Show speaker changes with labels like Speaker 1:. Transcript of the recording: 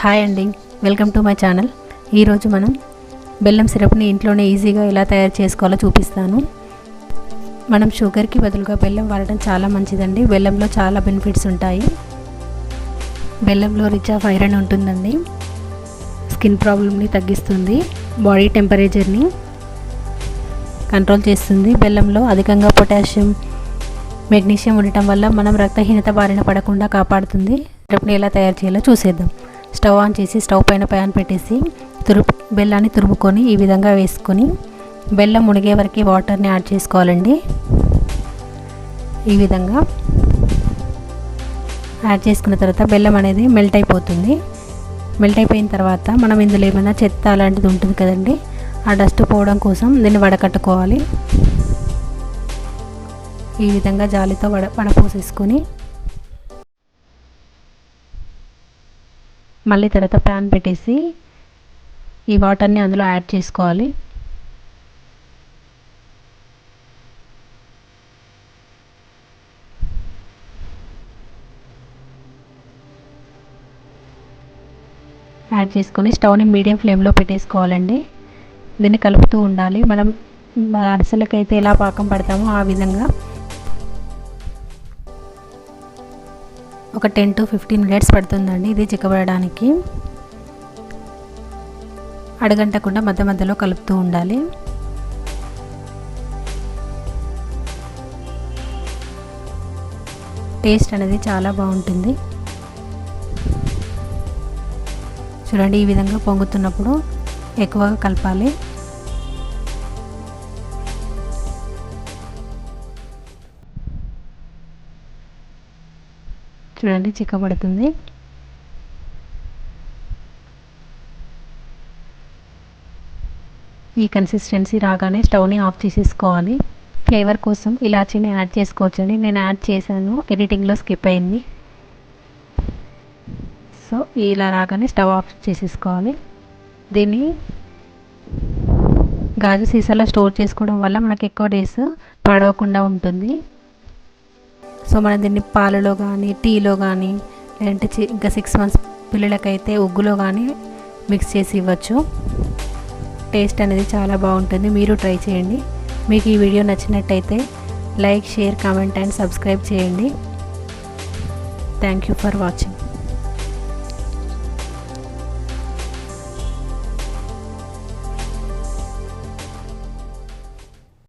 Speaker 1: Hi అండి, welcome to my channel. ఈరోజు మనం బెల్లం సిరప్ని ఇంట్లోనే ఈజీగా ఎలా తయారు చేసుకోవాలో చూపిస్తాను. మనం షుగర్కి బదులుగా బెల్లం వాడటం చాలా మంచిదండి. బెల్లంలో చాలా బెనిఫిట్స్ ఉంటాయి. బెల్లంలో రిచ్ ఆఫ్ ఐరన్ ఉంటుందండి. స్కిన్ ప్రాబ్లమ్ని తగ్గిస్తుంది, బాడీ టెంపరేచర్ని కంట్రోల్ చేస్తుంది. బెల్లంలో అధికంగా పొటాషియం, మెగ్నీషియం ఉండటం వల్ల మనం రక్తహీనత బారిన పడకుండా కాపాడుతుంది. సిరప్ని ఎలా తయారు చేయాలో చూసేద్దాం. స్టవ్ ఆన్ చేసి స్టవ్ పైన ప్యాన్ పెట్టేసి బెల్లాన్ని తురుముకొని ఈ విధంగా వేసుకొని బెల్లం మునిగే వరకు వాటర్ని యాడ్ చేసుకోవాలండి. ఈ విధంగా యాడ్ చేసుకున్న తర్వాత బెల్లం అనేది మెల్ట్ అయిపోతుంది. మెల్ట్ అయిపోయిన తర్వాత మనం ఇందులో ఏమైనా చెత్త అలాంటిది ఉంటుంది కదండి, ఆ డస్ట్ పోవడం కోసం దీన్ని వడకట్టుకోవాలి. ఈ విధంగా జాలితో వడపోసేసుకొని మళ్ళీ తర్వాత ప్యాన్ పెట్టేసి ఈ వాటర్ని అందులో యాడ్ చేసుకోవాలి. యాడ్ చేసుకొని స్టవ్ని మీడియం ఫ్లేమ్లో పెట్టేసుకోవాలండి. దీన్ని కలుపుతూ ఉండాలి. మనం అరిసెలకైతే ఎలా పాకం పడతామో ఆ విధంగా ఒక 10 to 15 మినిట్స్ పడుతుందండి ఇది చిక్కబడడానికి. అడగంటకుండా మధ్య మధ్యలో కలుపుతూ ఉండాలి. టేస్ట్ అనేది చాలా బాగుంటుంది. చూడండి, ఈ విధంగా పొంగుతున్నప్పుడు ఎక్కువగా కలపాలి. చూడండి, చిక్కబడుతుంది. ఈ కన్సిస్టెన్సీ రాగానే స్టవ్ని ఆఫ్ చేసేసుకోవాలి. ఫ్లేవర్ కోసం ఇలాచీని యాడ్ చేసుకోవచ్చండి. నేను యాడ్ చేశాను, ఎడిటింగ్లో స్కిప్ అయింది. సో ఇలా రాగానే స్టవ్ ఆఫ్ చేసేసుకోవాలి. దీన్ని గాజు సీసాలో స్టోర్ చేసుకోవడం వల్ల మనకు ఎక్కువ డేస్ పాడవకుండా ఉంటుంది. సో మనం దీన్ని పాలలో కానీ, టీలో కానీ, లేదంటే ఇంకా 6 months పిల్లలకైతే ఉగ్గులో కానీ మిక్స్ చేసి ఇవ్వచ్చు. టేస్ట్ అనేది చాలా బాగుంటుంది. మీరు ట్రై చేయండి. మీకు ఈ వీడియో నచ్చినట్టయితే like, share, comment and subscribe చేయండి. Thank you for watching.